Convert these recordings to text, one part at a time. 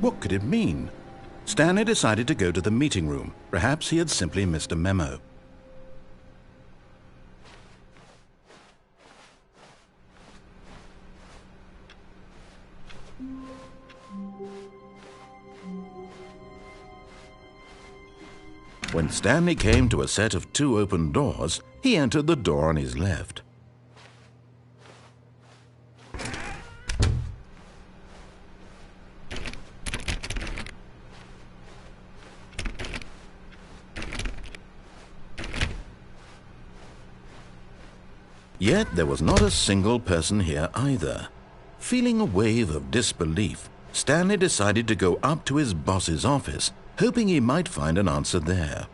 What could it mean? Stanley decided to go to the meeting room. Perhaps he had simply missed a memo. When Stanley came to a set of 2 open doors, he entered the door on his left. Yet there was not a single person here either. Feeling a wave of disbelief, Stanley decided to go up to his boss's office, hoping he might find an answer there.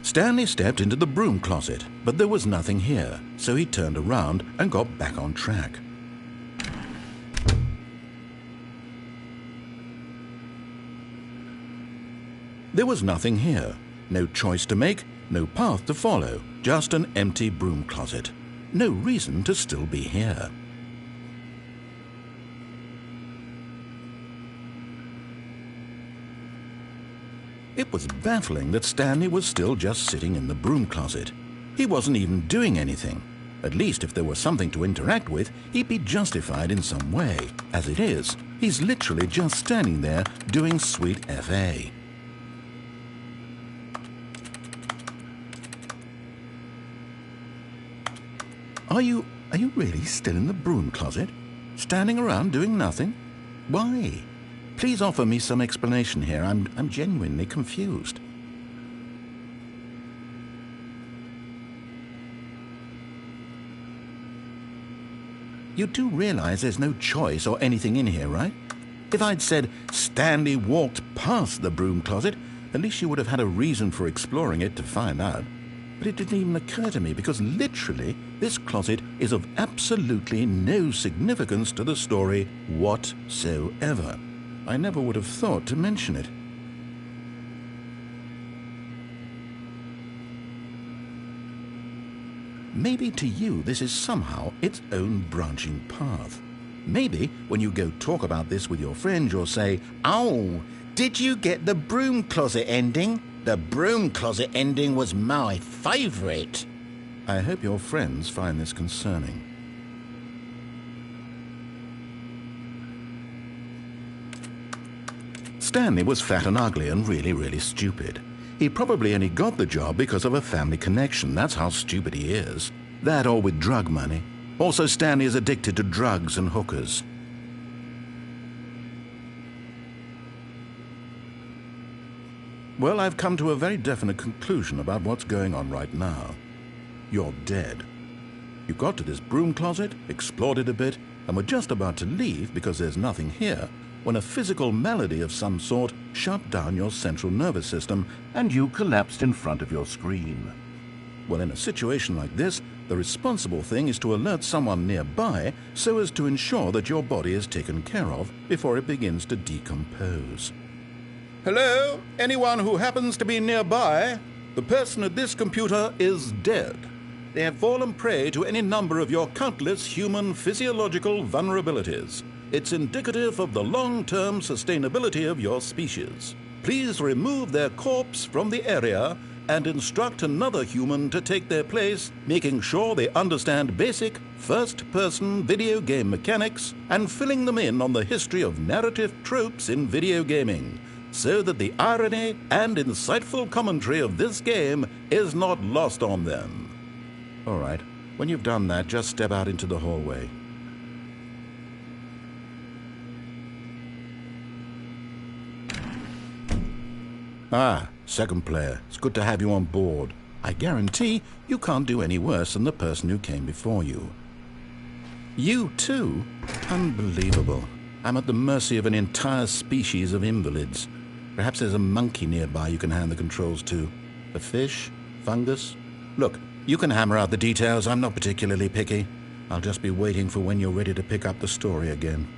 Stanley stepped into the broom closet, but there was nothing here, so he turned around and got back on track. There was nothing here. No choice to make, no path to follow, just an empty broom closet. No reason to still be here. It was baffling that Stanley was still just sitting in the broom closet. He wasn't even doing anything. At least if there was something to interact with, he'd be justified in some way. As it is, he's literally just standing there doing sweet FA. Are you really still in the broom closet? Standing around doing nothing? Why? Please offer me some explanation here. I'm genuinely confused. You do realize there's no choice or anything in here, right? If I'd said Stanley walked past the broom closet, at least you would have had a reason for exploring it to find out. But it didn't even occur to me because literally this closet is of absolutely no significance to the story whatsoever. I never would have thought to mention it. Maybe to you this is somehow its own branching path. Maybe when you go talk about this with your friends, you'll say, "Oh, did you get the broom closet ending? The broom closet ending was my favorite." I hope your friends find this concerning. Stanley was fat and ugly and really stupid. He probably only got the job because of a family connection. That's how stupid he is. That or with drug money. Also, Stanley is addicted to drugs and hookers. Well, I've come to a very definite conclusion about what's going on right now. You're dead. You got to this broom closet, explored it a bit, and were just about to leave because there's nothing here, when a physical malady of some sort shut down your central nervous system and you collapsed in front of your screen. Well, in a situation like this, the responsible thing is to alert someone nearby so as to ensure that your body is taken care of before it begins to decompose. Hello? Anyone who happens to be nearby? The person at this computer is dead. They have fallen prey to any number of your countless human physiological vulnerabilities. It's indicative of the long-term sustainability of your species. Please remove their corpse from the area and instruct another human to take their place, making sure they understand basic first-person video game mechanics and filling them in on the history of narrative tropes in video gaming, so that the irony and insightful commentary of this game is not lost on them. All right, when you've done that, just step out into the hallway. Ah, second player. It's good to have you on board. I guarantee you can't do any worse than the person who came before you. You too? Unbelievable. I'm at the mercy of an entire species of invalids. Perhaps there's a monkey nearby you can hand the controls to. A fish? Fungus? Look, you can hammer out the details. I'm not particularly picky. I'll just be waiting for when you're ready to pick up the story again.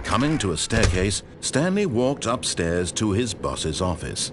Coming to a staircase, Stanley walked upstairs to his boss's office.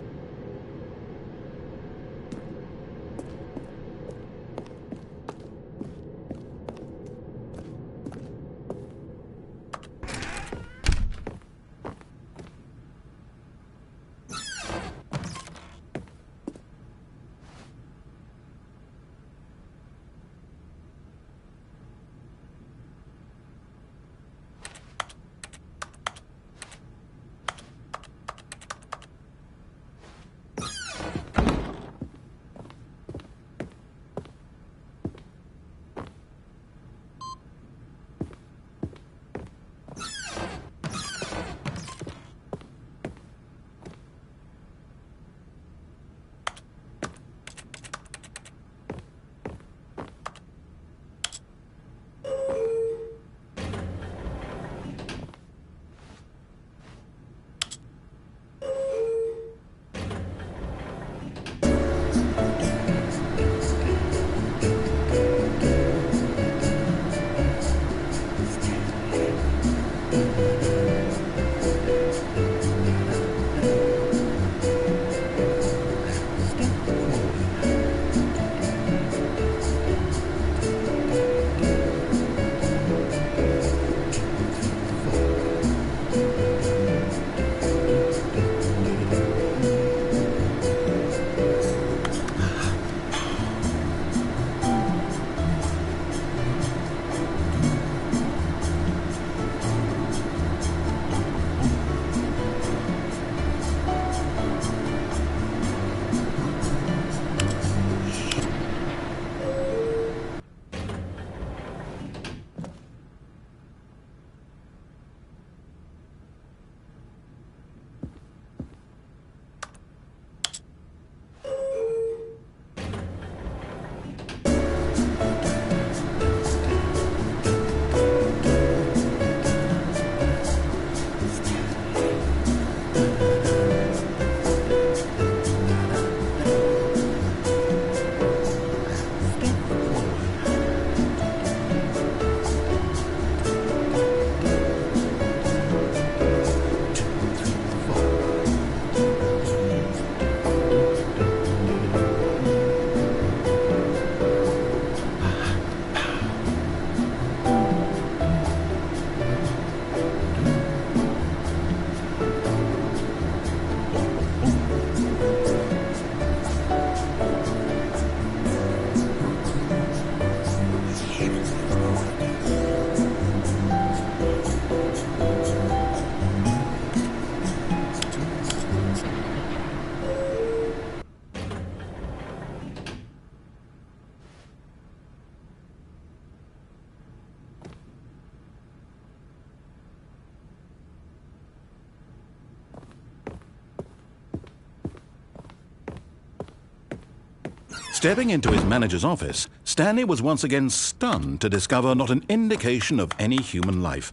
Stepping into his manager's office, Stanley was once again stunned to discover not an indication of any human life.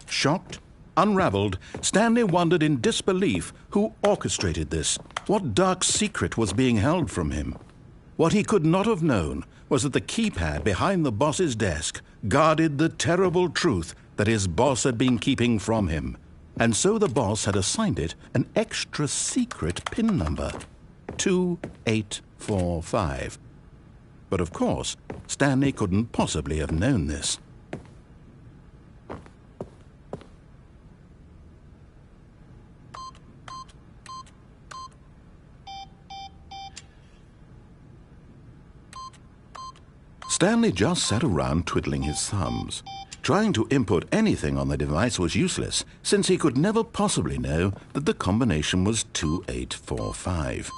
Shocked, unraveled, Stanley wondered in disbelief who orchestrated this. What dark secret was being held from him? What he could not have known was that the keypad behind the boss's desk guarded the terrible truth that his boss had been keeping from him. And so the boss had assigned it an extra secret PIN number, 2845. But of course, Stanley couldn't possibly have known this. Stanley just sat around twiddling his thumbs. Trying to input anything on the device was useless, since he could never possibly know that the combination was 2845.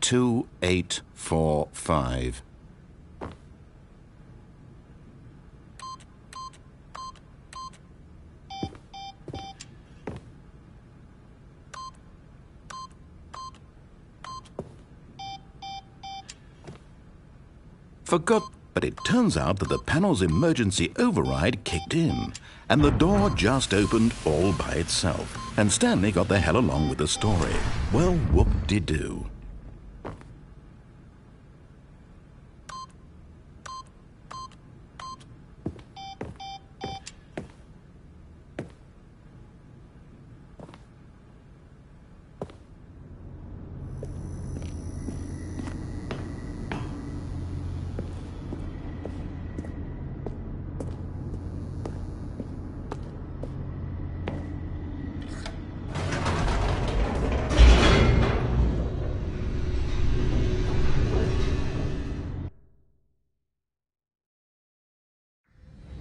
Two, 8, 4, 5. Forgot, but it turns out that the panel's emergency override kicked in, and the door just opened all by itself, and Stanley got the hell along with the story. Well, whoop-de-doo.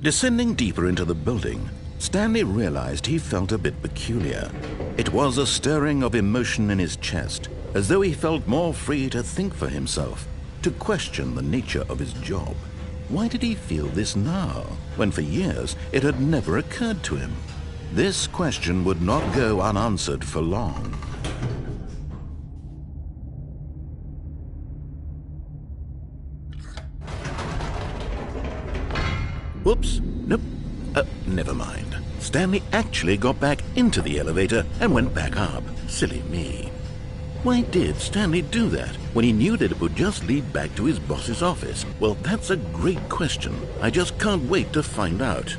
Descending deeper into the building, Stanley realized he felt a bit peculiar. It was a stirring of emotion in his chest, as though he felt more free to think for himself, to question the nature of his job. Why did he feel this now, when for years it had never occurred to him? This question would not go unanswered for long. Whoops, nope, never mind. Stanley actually got back into the elevator and went back up. Silly me. Why did Stanley do that when he knew that it would just lead back to his boss's office? Well, that's a great question. I just can't wait to find out.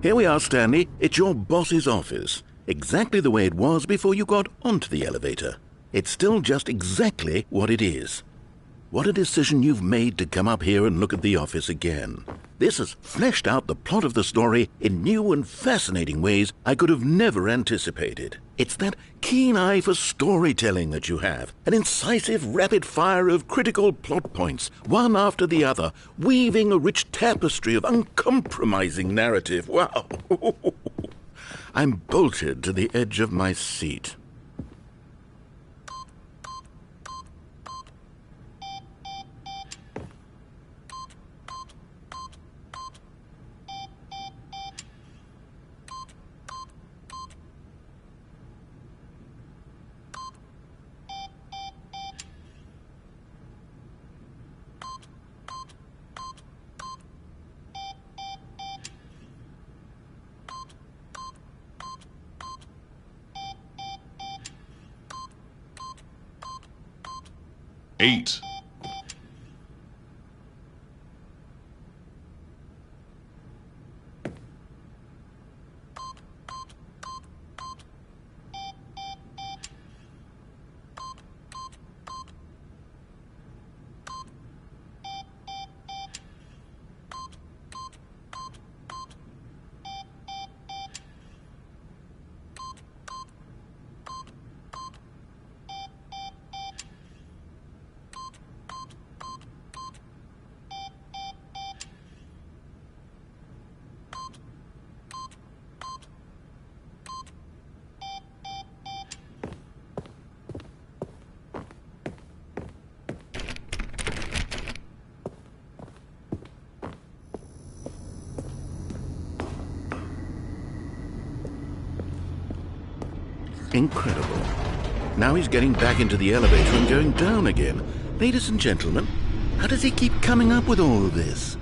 Here we are, Stanley. It's your boss's office. Exactly the way it was before you got onto the elevator. It's still just exactly what it is. What a decision you've made to come up here and look at the office again. This has fleshed out the plot of the story in new and fascinating ways I could have never anticipated. It's that keen eye for storytelling that you have, an incisive rapid fire of critical plot points, one after the other, weaving a rich tapestry of uncompromising narrative. Wow! I'm bolted to the edge of my seat. Eight. Incredible. Now he's getting back into the elevator and going down again. Ladies and gentlemen, how does he keep coming up with all of this?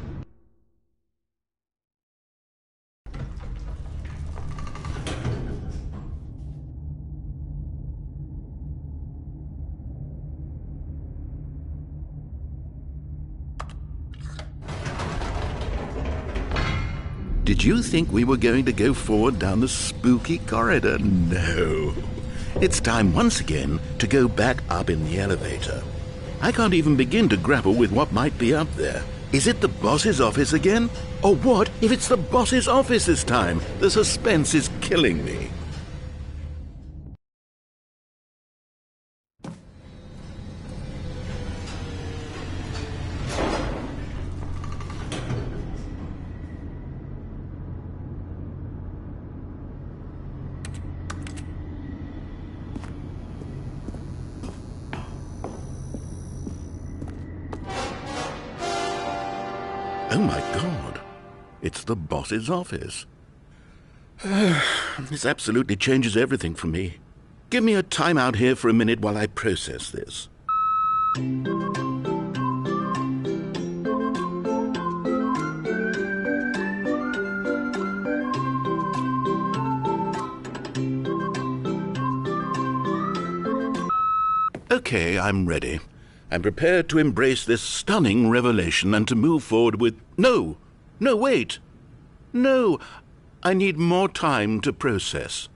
Did you think we were going to go forward down the spooky corridor? No. It's time once again to go back up in the elevator. I can't even begin to grapple with what might be up there. Is it the boss's office again? Or what if it's the boss's office this time? The suspense is killing me. Oh my God, it's the boss's office. This absolutely changes everything for me. Give me a time out here for a minute while I process this. Okay, I'm ready. I'm prepared to embrace this stunning revelation and to move forward with... No! No, wait! No! I need more time to process.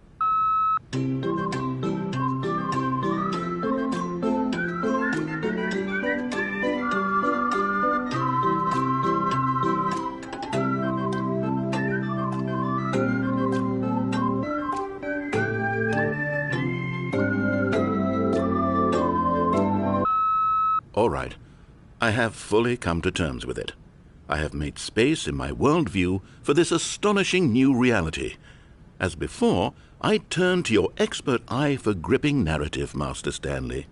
All right, I have fully come to terms with it. I have made space in my worldview for this astonishing new reality. As before, I turn to your expert eye for gripping narrative, Master Stanley.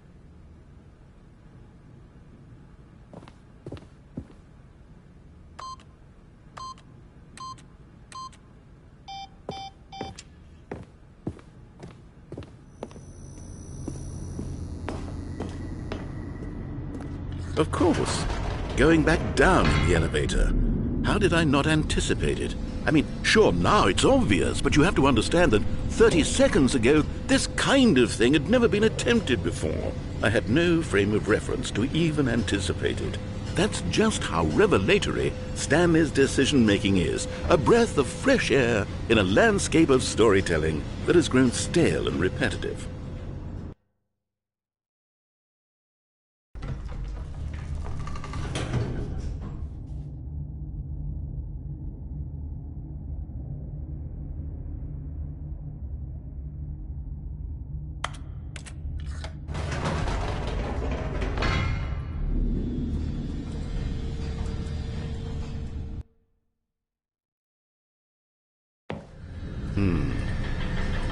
Of course. Going back down in the elevator. How did I not anticipate it? I mean, sure, now it's obvious, but you have to understand that 30 seconds ago, this kind of thing had never been attempted before. I had no frame of reference to even anticipate it. That's just how revelatory Stanley's decision-making is. A breath of fresh air in a landscape of storytelling that has grown stale and repetitive.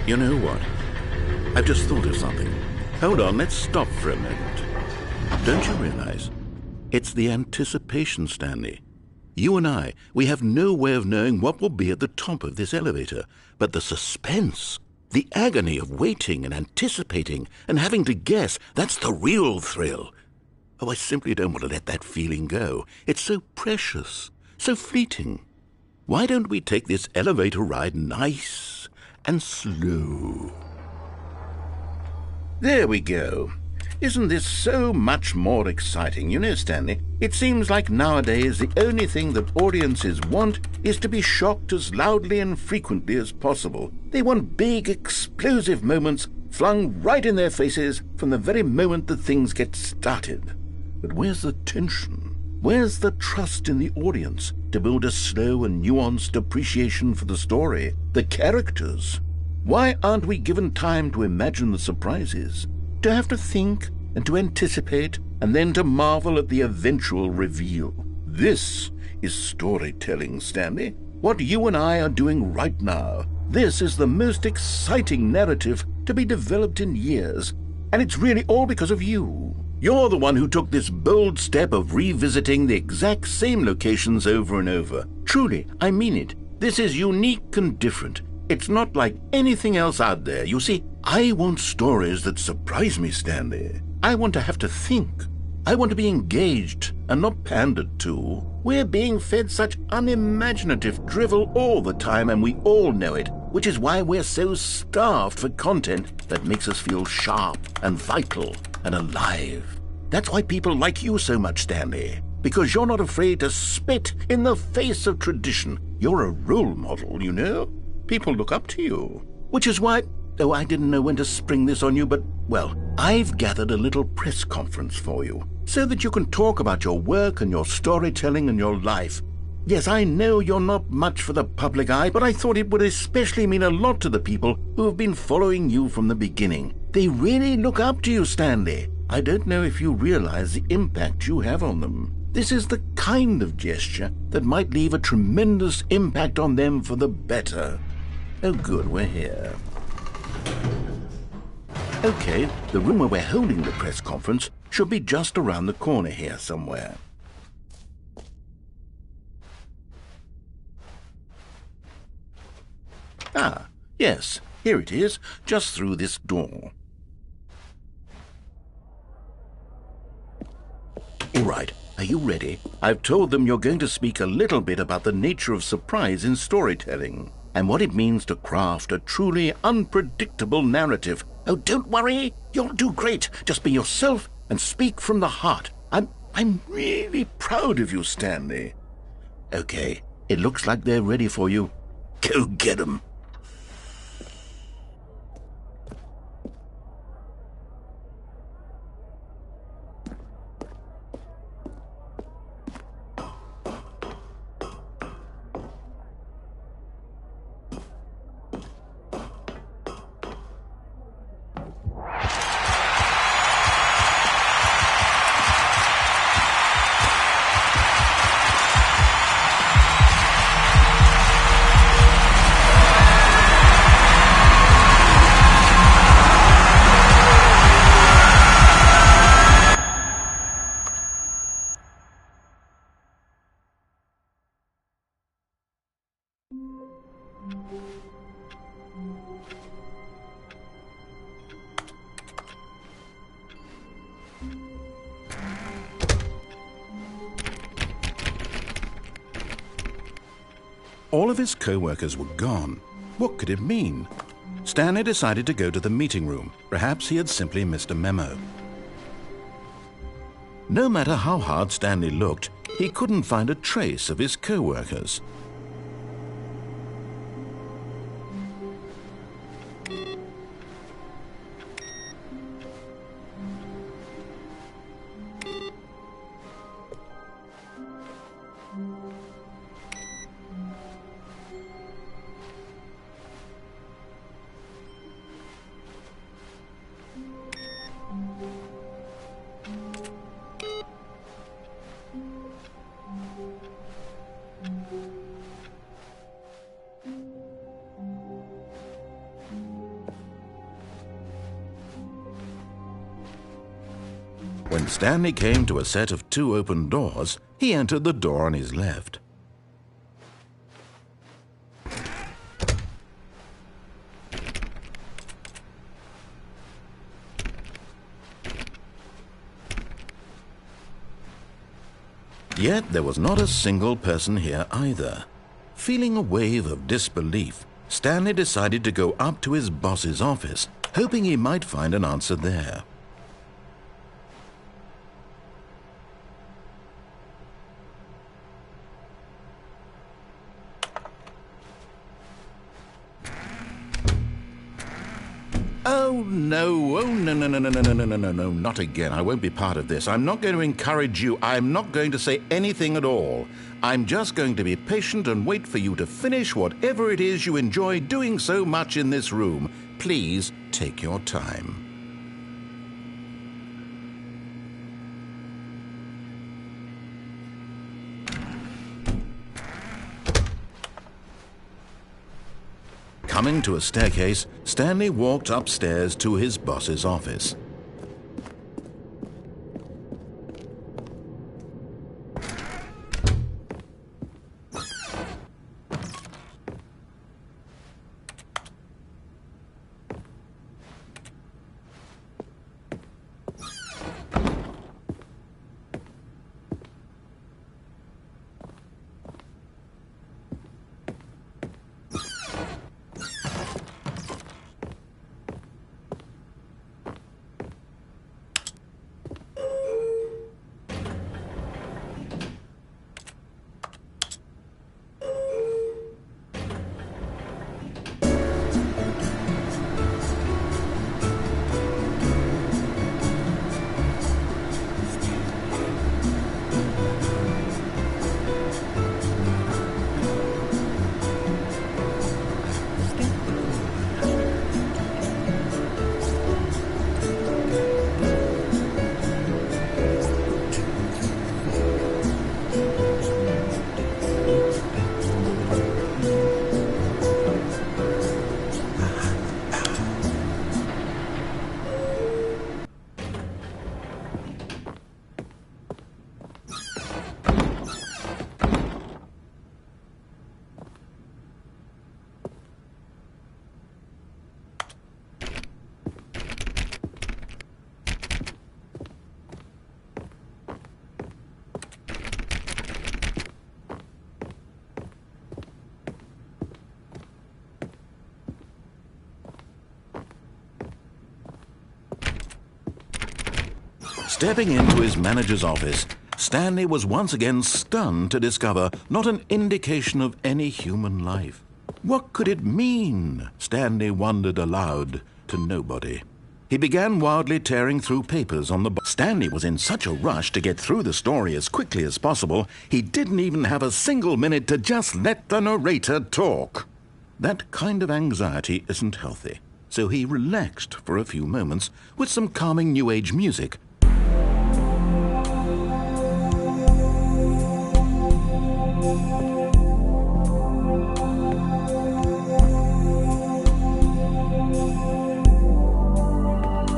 You know what? I've just thought of something. Hold on, let's stop for a moment. Don't you realize? It's the anticipation, Stanley. You and I, we have no way of knowing what will be at the top of this elevator. But the suspense, the agony of waiting and anticipating and having to guess, that's the real thrill. Oh, I simply don't want to let that feeling go. It's so precious, so fleeting. Why don't we take this elevator ride nice and slow? There we go. Isn't this so much more exciting? You know, Stanley, it seems like nowadays the only thing that audiences want is to be shocked as loudly and frequently as possible. They want big, explosive moments flung right in their faces from the very moment that things get started. But where's the tension? Where's the trust in the audience to build a slow and nuanced appreciation for the story, the characters? Why aren't we given time to imagine the surprises, to have to think and to anticipate and then to marvel at the eventual reveal? This is storytelling, Stanley. What you and I are doing right now. This is the most exciting narrative to be developed in years, and it's really all because of you. You're the one who took this bold step of revisiting the exact same locations over and over. Truly, I mean it. This is unique and different. It's not like anything else out there. You see, I want stories that surprise me, Stanley. I want to have to think. I want to be engaged and not pandered to. We're being fed such unimaginative drivel all the time, and we all know it, which is why we're so starved for content that makes us feel sharp and vital and alive. That's why people like you so much, Stanley, because you're not afraid to spit in the face of tradition. You're a role model, you know? People look up to you. Which is why, though I didn't know when to spring this on you, but, well, I've gathered a little press conference for you, so that you can talk about your work and your storytelling and your life. Yes, I know you're not much for the public eye, but I thought it would especially mean a lot to the people who have been following you from the beginning. They really look up to you, Stanley. I don't know if you realize the impact you have on them. This is the kind of gesture that might leave a tremendous impact on them for the better. Oh good, we're here. Okay, the room where we're holding the press conference should be just around the corner here somewhere. Ah, yes, here it is, just through this door. All right, are you ready? I've told them you're going to speak a little bit about the nature of surprise in storytelling and what it means to craft a truly unpredictable narrative. Oh, don't worry, you'll do great. Just be yourself and speak from the heart. I'm really proud of you, Stanley. Okay, it looks like they're ready for you. Go get 'em. All of his co-workers were gone. What could it mean? Stanley decided to go to the meeting room. Perhaps he had simply missed a memo. No matter how hard Stanley looked, he couldn't find a trace of his co-workers. When Stanley came to a set of 2 open doors, he entered the door on his left. Yet there was not a single person here either. Feeling a wave of disbelief, Stanley decided to go up to his boss's office, hoping he might find an answer there. Oh, no, no, not again. I won't be part of this. I'm not going to encourage you. I'm not going to say anything at all. I'm just going to be patient and wait for you to finish whatever it is you enjoy doing so much in this room. Please take your time. Coming to a staircase, Stanley walked upstairs to his boss's office. Stepping into his manager's office, Stanley was once again stunned to discover not an indication of any human life. What could it mean? Stanley wondered aloud to nobody. He began wildly tearing through papers on the box. Stanley was in such a rush to get through the story as quickly as possible, he didn't even have a single minute to just let the narrator talk. That kind of anxiety isn't healthy, so he relaxed for a few moments with some calming New Age music.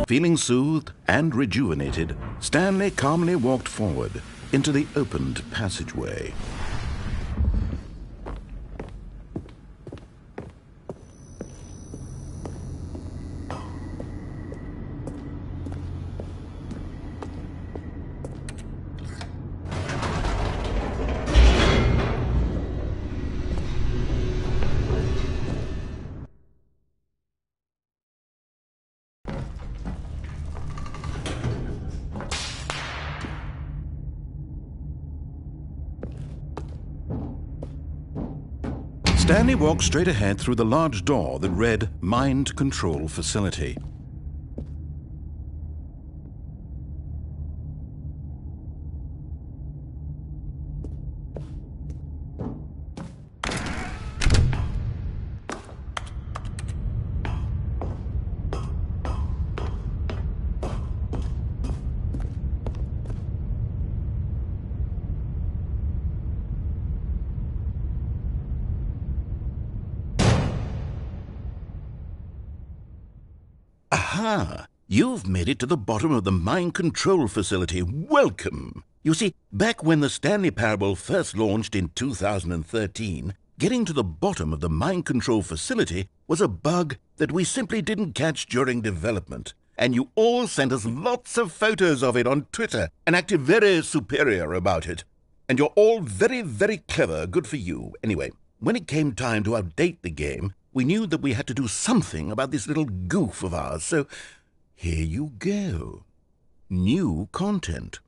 Feeling soothed and rejuvenated, Stanley calmly walked forward into the opened passageway. Stanley walked straight ahead through the large door that read Mind Control Facility. Aha! You've made it to the bottom of the Mind Control Facility. Welcome! You see, back when the Stanley Parable first launched in 2013, getting to the bottom of the Mind Control Facility was a bug that we simply didn't catch during development. And you all sent us lots of photos of it on Twitter and acted very superior about it. And you're all very, very clever. Good for you. Anyway, when it came time to update the game, we knew that we had to do something about this little goof of ours, so here you go. New content.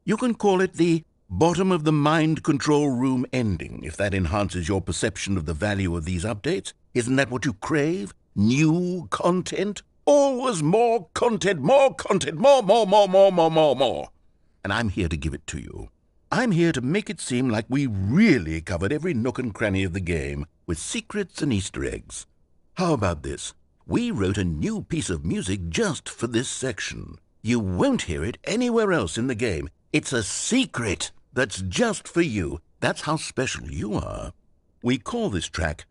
You can call it the bottom of the mind control room ending, if that enhances your perception of the value of these updates. Isn't that what you crave? New content? Always more content, more content, more. And I'm here to give it to you. I'm here to make it seem like we really covered every nook and cranny of the game with secrets and Easter eggs. How about this? We wrote a new piece of music just for this section. You won't hear it anywhere else in the game. It's a secret that's just for you. That's how special you are. We call this track,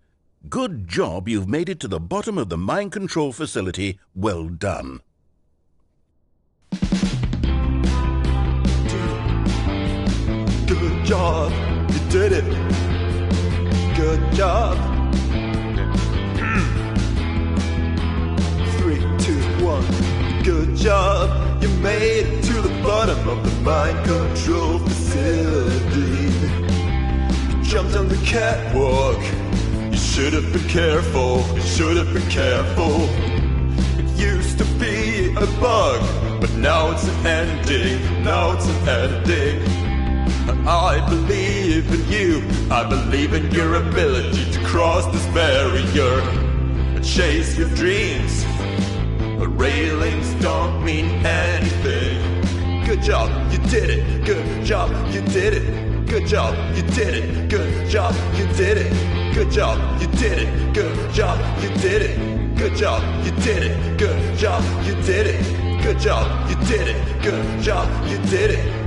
Good Job You've Made It to the Bottom of the Mind Control Facility. Well done. Good job, you did it. Good job. 3, 2, 1. Good job, you made it to the bottom of the mind control facility. You jumped on the catwalk. You should have been careful. You should have been careful. It used to be a bug, but now it's an ending. Now it's an ending. I believe in you. I believe in your ability to cross this barrier and chase your dreams. Railings don't mean anything. Good job, you did it. Good job, you did it. Good job, you did it. Good job, you did it. Good job, you did it. Good job, you did it. Good job, you did it. Good job, you did it. Good job, you did it. Good job, you did it.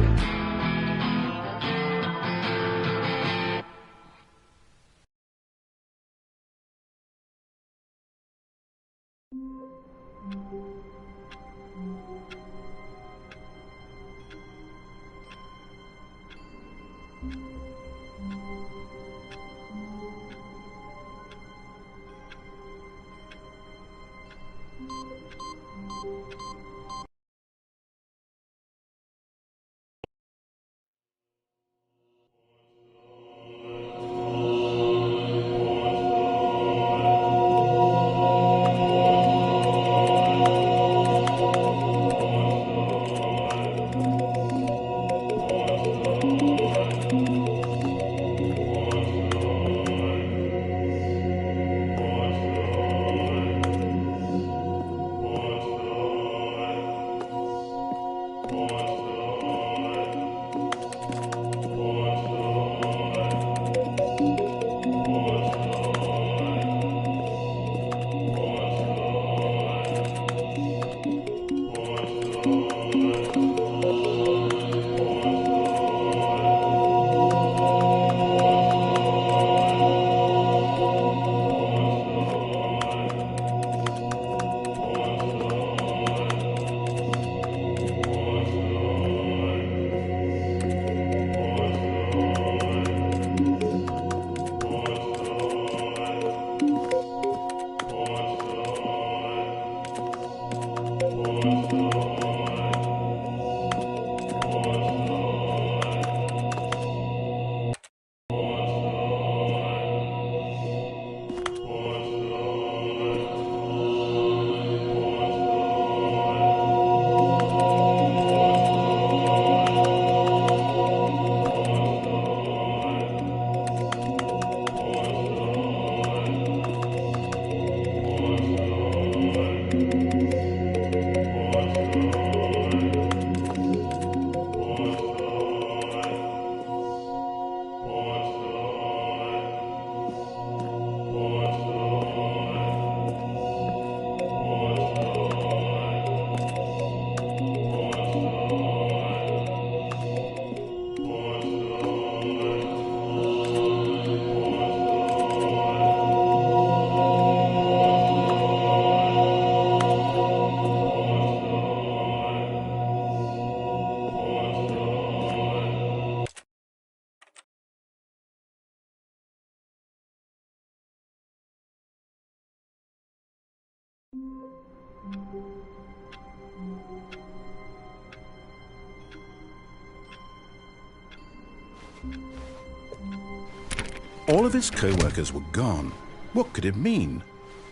All of his co-workers were gone. What could it mean?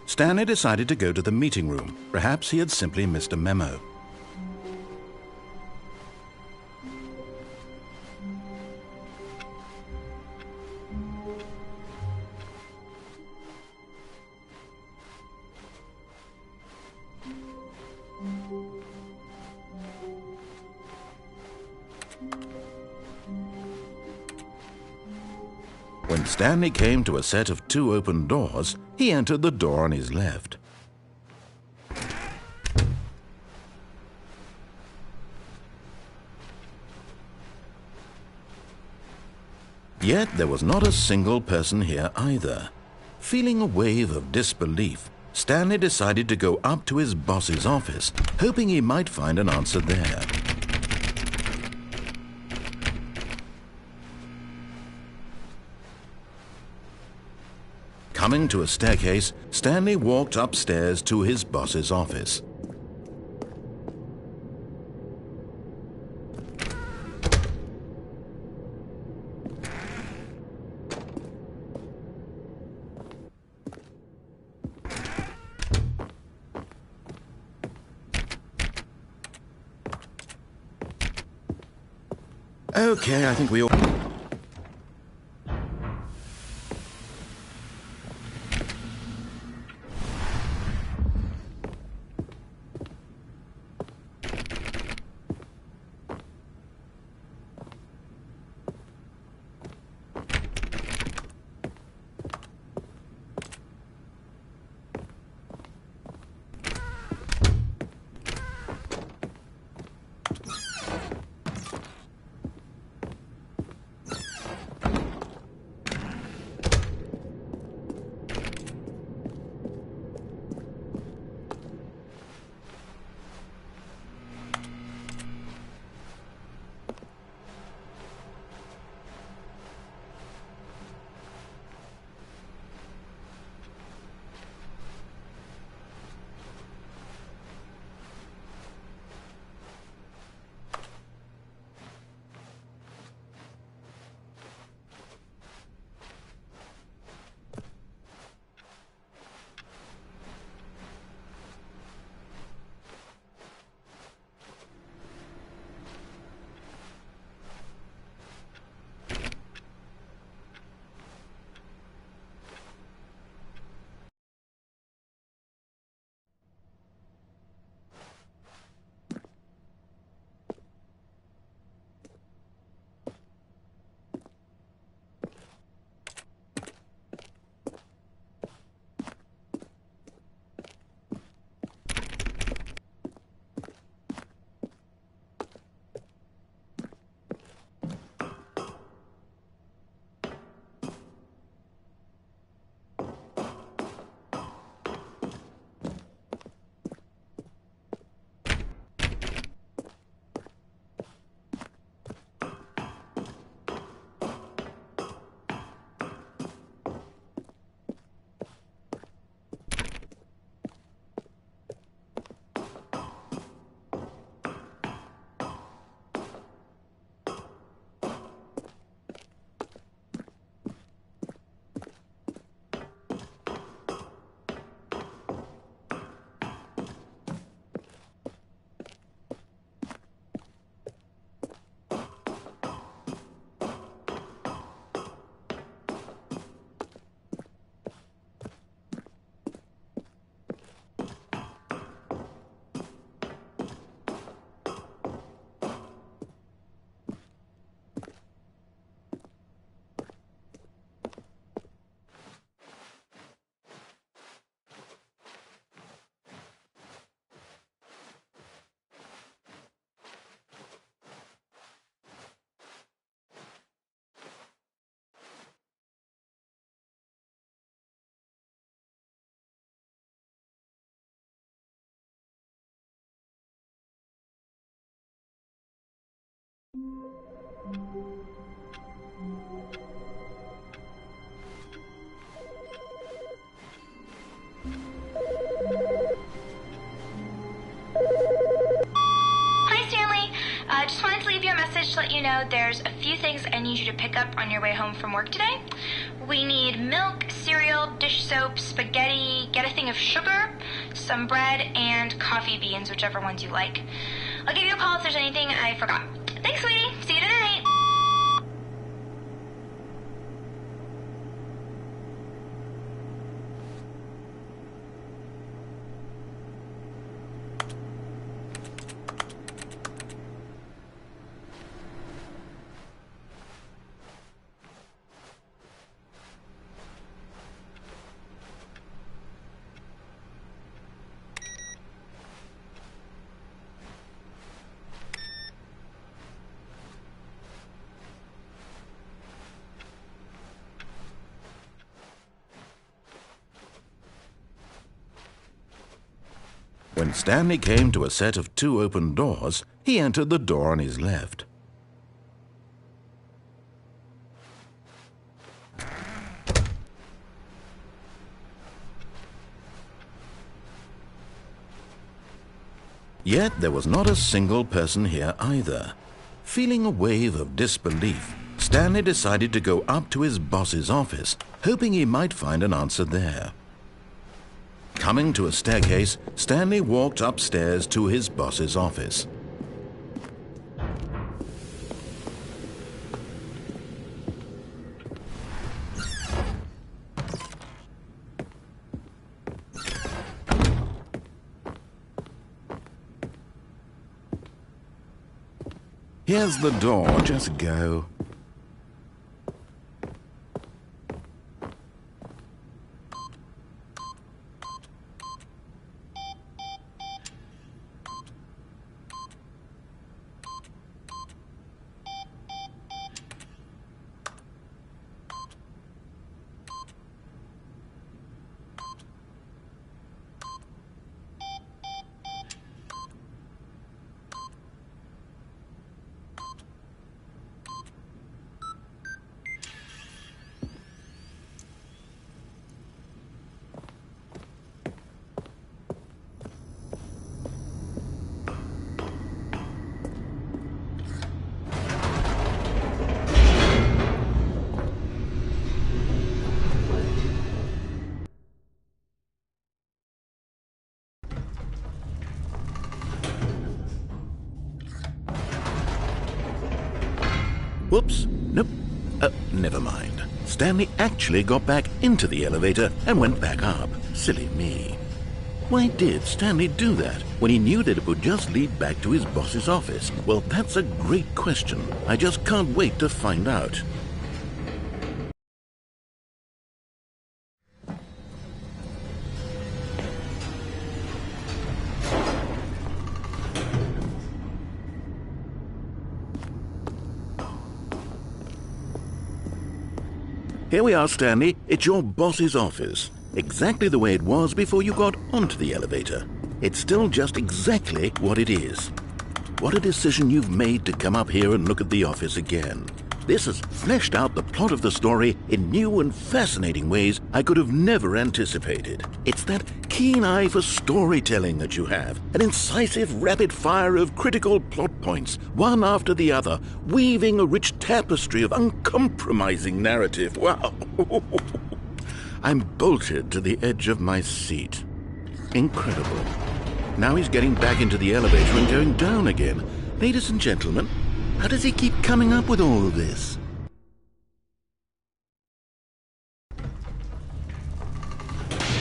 Stanley decided to go to the meeting room. Perhaps he had simply missed a memo. When Stanley came to a set of 2 open doors, he entered the door on his left. Yet there was not a single person here either. Feeling a wave of disbelief, Stanley decided to go up to his boss's office, hoping he might find an answer there. Coming to a staircase, Stanley walked upstairs to his boss's office. Okay, I think we all... Hi, Stanley. Just wanted to leave you a message to let you know there's a few things I need you to pick up on your way home from work today. We need milk, cereal, dish soap, spaghetti, get a thing of sugar, some bread, and coffee beans, whichever ones you like. I'll give you a call if there's anything I forgot. Thanks, sweetie. See you tonight. When Stanley came to a set of 2 open doors, he entered the door on his left. Yet there was not a single person here either. Feeling a wave of disbelief, Stanley decided to go up to his boss's office, hoping he might find an answer there. Coming to a staircase, Stanley walked upstairs to his boss's office. Here's the door, just go. Whoops, nope, never mind. Stanley actually got back into the elevator and went back up. Silly me. Why did Stanley do that when he knew that it would just lead back to his boss's office? Well, that's a great question. I just can't wait to find out. Here we are, Stanley. It's your boss's office. Exactly the way it was before you got onto the elevator. It's still just exactly what it is. What a decision you've made to come up here and look at the office again. This has fleshed out the plot of the story in new and fascinating ways I could have never anticipated. It's that keen eye for storytelling that you have, an incisive rapid fire of critical plot points, one after the other, weaving a rich tapestry of uncompromising narrative. Wow! I'm bolted to the edge of my seat. Incredible. Now he's getting back into the elevator and going down again. Ladies and gentlemen, how does he keep coming up with all of this?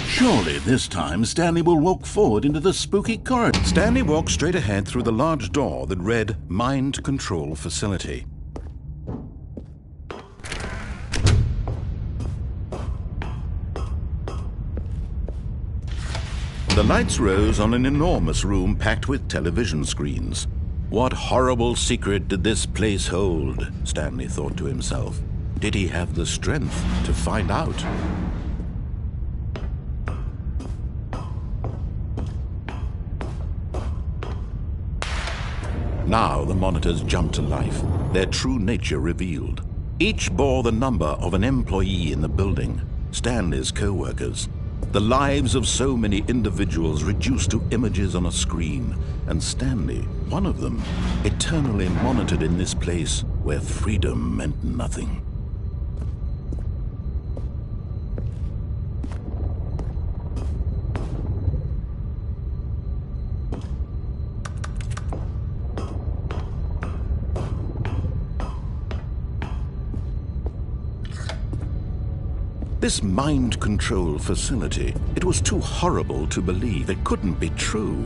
Surely this time Stanley will walk forward into the spooky corridor. Stanley walked straight ahead through the large door that read Mind Control Facility. The lights rose on an enormous room packed with television screens. What horrible secret did this place hold? Stanley thought to himself. Did he have the strength to find out? Now the monitors jumped to life, their true nature revealed. Each bore the number of an employee in the building, Stanley's co-workers. The lives of so many individuals reduced to images on a screen, and Stanley, one of them, eternally monitored in this place where freedom meant nothing. This mind control facility, it was too horrible to believe. It couldn't be true.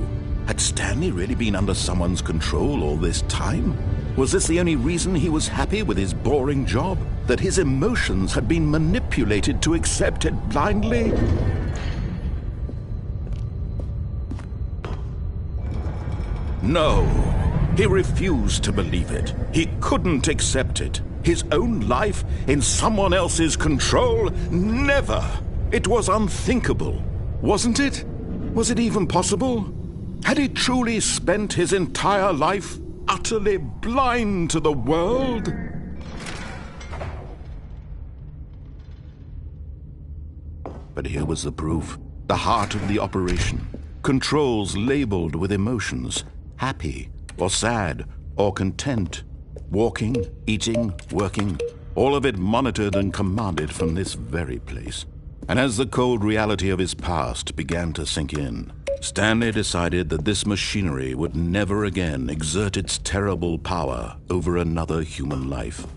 Had Stanley really been under someone's control all this time? Was this the only reason he was happy with his boring job? That his emotions had been manipulated to accept it blindly? No, he refused to believe it. He couldn't accept it. His own life in someone else's control? Never! It was unthinkable, wasn't it? Was it even possible? Had he truly spent his entire life utterly blind to the world? But here was the proof, the heart of the operation. Controls labeled with emotions, happy or sad or content. Walking, eating, working, all of it monitored and commanded from this very place. And as the cold reality of his past began to sink in, Stanley decided that this machinery would never again exert its terrible power over another human life.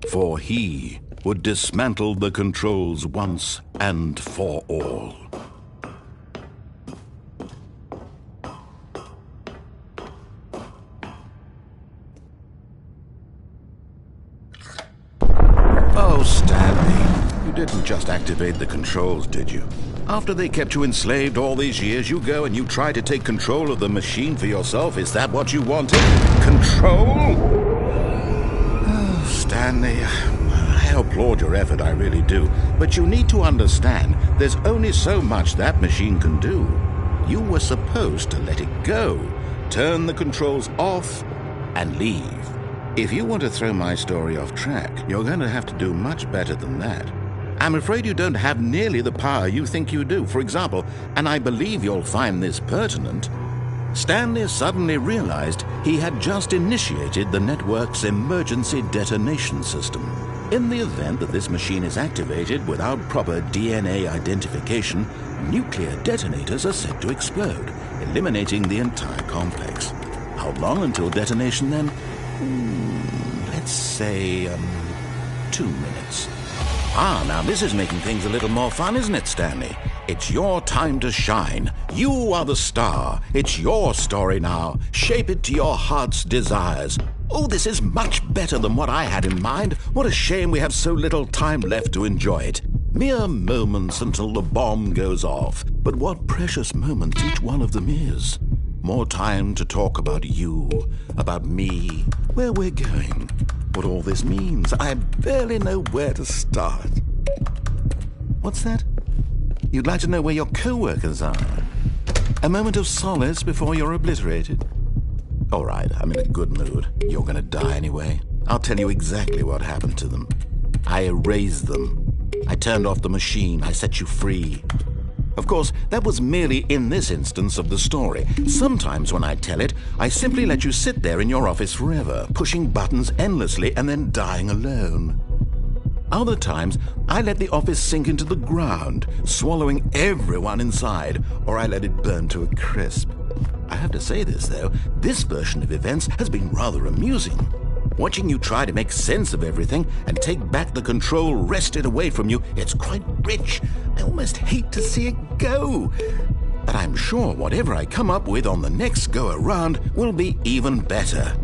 For he would dismantle the controls once and for all. Oh, Stanley, you didn't just activate the controls, did you? After they kept you enslaved all these years, you go and you try to take control of the machine for yourself. Is that what you wanted? Control? Oh, Stanley, I applaud your effort, I really do. But you need to understand, there's only so much that machine can do. You were supposed to let it go, turn the controls off, and leave. If you want to throw my story off track, you're going to have to do much better than that. I'm afraid you don't have nearly the power you think you do. For example, and I believe you'll find this pertinent, Stanley suddenly realized he had just initiated the network's emergency detonation system. In the event that this machine is activated without proper DNA identification, nuclear detonators are set to explode, eliminating the entire complex. How long until detonation then? Let's say, 2 minutes. Now this is making things a little more fun, isn't it, Stanley? It's your time to shine. You are the star. It's your story now. Shape it to your heart's desires. Oh, this is much better than what I had in mind. What a shame we have so little time left to enjoy it. Mere moments until the bomb goes off. But what precious moments each one of them is. More time to talk about you, about me, where we're going, what all this means. I barely know where to start. What's that? You'd like to know where your co-workers are? A moment of solace before you're obliterated? All right, I'm in a good mood. You're gonna die anyway. I'll tell you exactly what happened to them. I erased them. I turned off the machine. I set you free. Of course, that was merely in this instance of the story. Sometimes when I tell it, I simply let you sit there in your office forever, pushing buttons endlessly and then dying alone. Other times, I let the office sink into the ground, swallowing everyone inside, or I let it burn to a crisp. I have to say this, though, this version of events has been rather amusing. Watching you try to make sense of everything and take back the control wrested away from you, it's quite rich. I almost hate to see it go. But I'm sure whatever I come up with on the next go-around will be even better.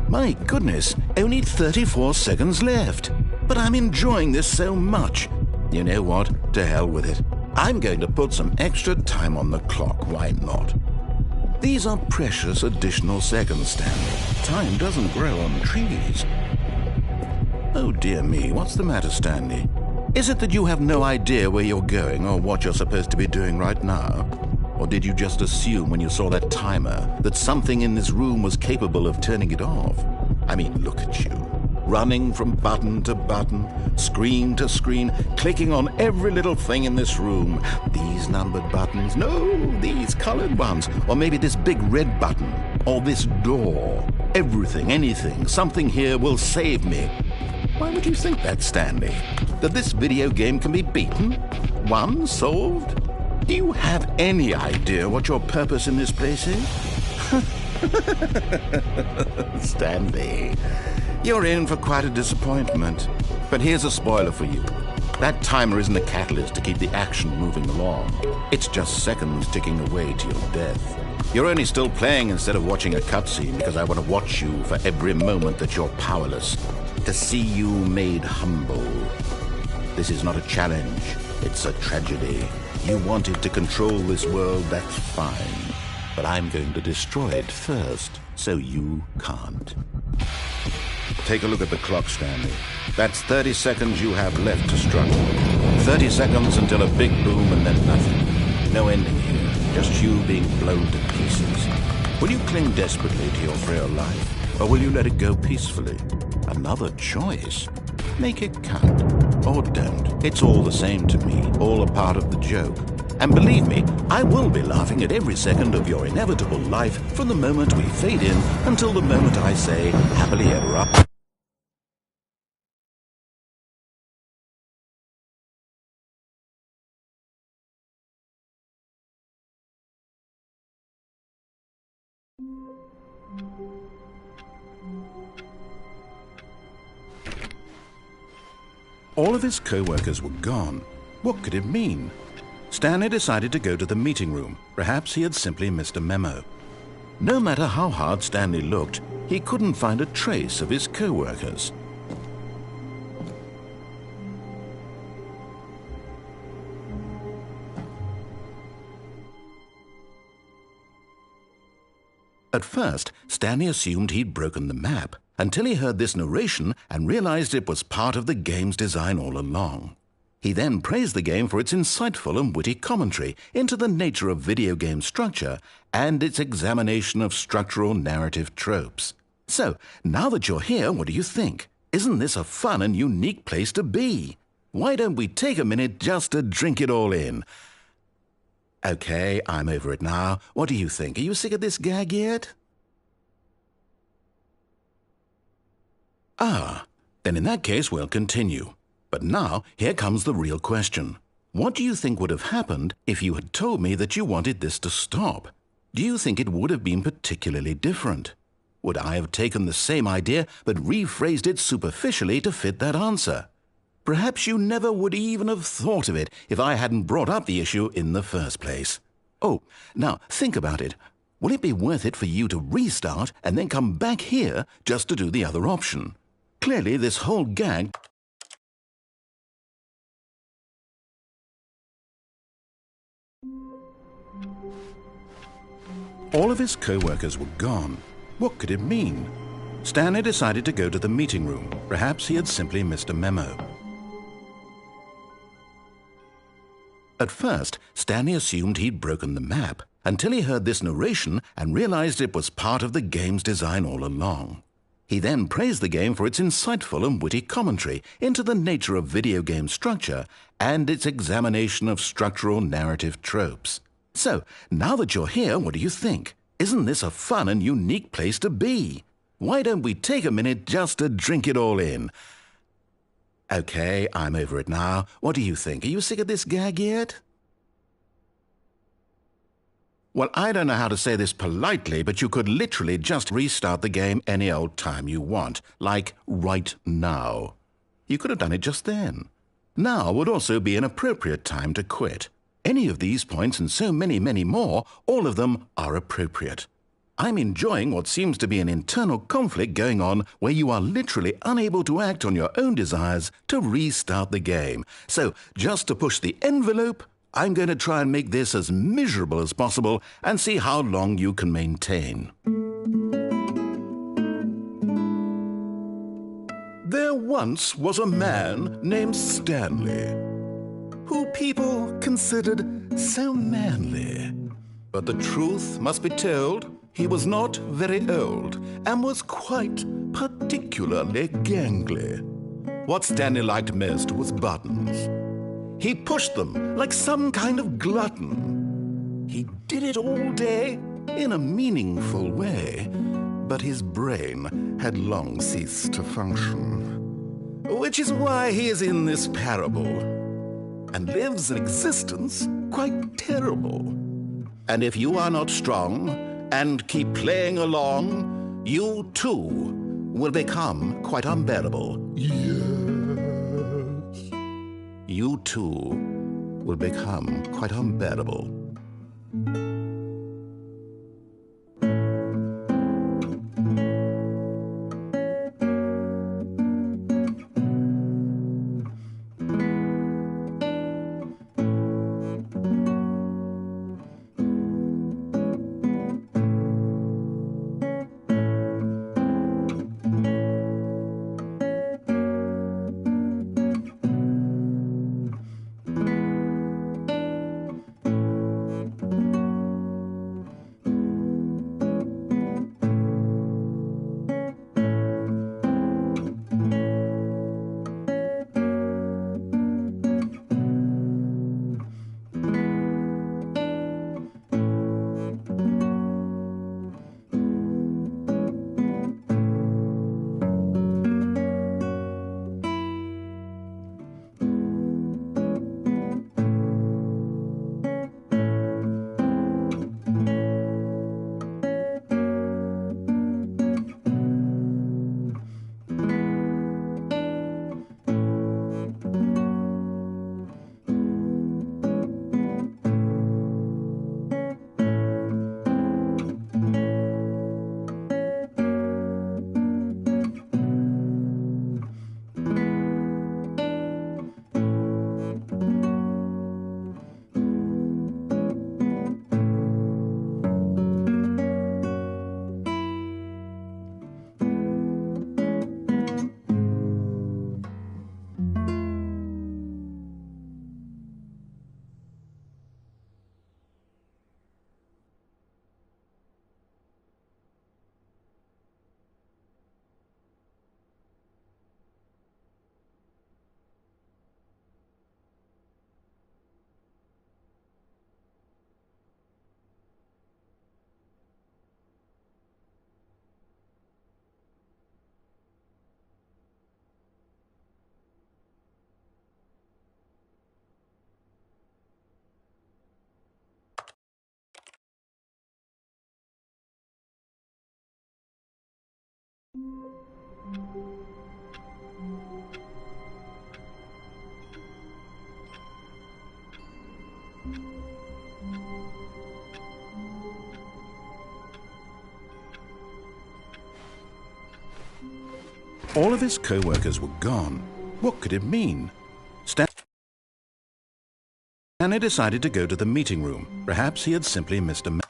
My goodness, only 34 seconds left. But I'm enjoying this so much. You know what? To hell with it. I'm going to put some extra time on the clock, why not? These are precious additional seconds, Stanley. Time doesn't grow on trees. Oh dear me, what's the matter, Stanley? Is it that you have no idea where you're going or what you're supposed to be doing right now? Or did you just assume when you saw that timer that something in this room was capable of turning it off? I mean, look at you. Running from button to button, screen to screen, clicking on every little thing in this room. These numbered buttons, no, these colored ones. Or maybe this big red button, or this door. Everything, anything, something here will save me. Why would you think that, Stanley? That this video game can be beaten? Won? Solved? Do you have any idea what your purpose in this place is? Stanley, you're in for quite a disappointment. But here's a spoiler for you. That timer isn't a catalyst to keep the action moving along. It's just seconds ticking away to your death. You're only still playing instead of watching a cutscene because I want to watch you for every moment that you're powerless. To see you made humble. This is not a challenge. It's a tragedy. You wanted to control this world, that's fine. But I'm going to destroy it first, so you can't. Take a look at the clock, Stanley. That's 30 seconds you have left to struggle. 30 seconds until a big boom and then nothing. No ending here, just you being blown to pieces. Will you cling desperately to your frail life, or will you let it go peacefully? Another choice. Make it count. Or don't. It's all the same to me, all a part of the joke. And believe me, I will be laughing at every second of your inevitable life from the moment we fade in until the moment I say, happily ever after. All of his co-workers were gone. What could it mean? Stanley decided to go to the meeting room. Perhaps he had simply missed a memo. No matter how hard Stanley looked, he couldn't find a trace of his co-workers. At first, Stanley assumed he'd broken the map, until he heard this narration and realized it was part of the game's design all along. He then praised the game for its insightful and witty commentary into the nature of video game structure and its examination of structural narrative tropes. So, now that you're here, what do you think? Isn't this a fun and unique place to be? Why don't we take a minute just to drink it all in? Okay, I'm over it now. What do you think? Are you sick of this gag yet? Ah, then in that case we'll continue. But now, here comes the real question. What do you think would have happened if you had told me that you wanted this to stop? Do you think it would have been particularly different? Would I have taken the same idea but rephrased it superficially to fit that answer? Perhaps you never would even have thought of it if I hadn't brought up the issue in the first place. Oh, now think about it. Will it be worth it for you to restart and then come back here just to do the other option? Clearly, this whole gag... All of his co-workers were gone. What could it mean? Stanley decided to go to the meeting room. Perhaps he had simply missed a memo. At first, Stanley assumed he'd broken the map, until he heard this narration and realized it was part of the game's design all along. He then praised the game for its insightful and witty commentary into the nature of video game structure and its examination of structural narrative tropes. So, now that you're here, what do you think? Isn't this a fun and unique place to be? Why don't we take a minute just to drink it all in? Okay, I'm over it now. What do you think? Are you sick of this gag yet? Well, I don't know how to say this politely, but you could literally just restart the game any old time you want, like right now. You could have done it just then. Now would also be an appropriate time to quit. Any of these points and so many, many more, all of them are appropriate. I'm enjoying what seems to be an internal conflict going on where you are literally unable to act on your own desires to restart the game. So, just to push the envelope, I'm going to try and make this as miserable as possible and see how long you can maintain. There once was a man named Stanley, who people considered so manly. But the truth must be told, he was not very old and was quite particularly gangly. What Stanley liked most was buttons. He pushed them like some kind of glutton. He did it all day in a meaningful way, but his brain had long ceased to function. Which is why he is in this parable and lives an existence quite terrible. And if you are not strong and keep playing along, you too will become quite unbearable. Yes. You too will become quite unbearable. All of his co-workers were gone. What could it mean? Stanley decided to go to the meeting room. Perhaps he had simply missed a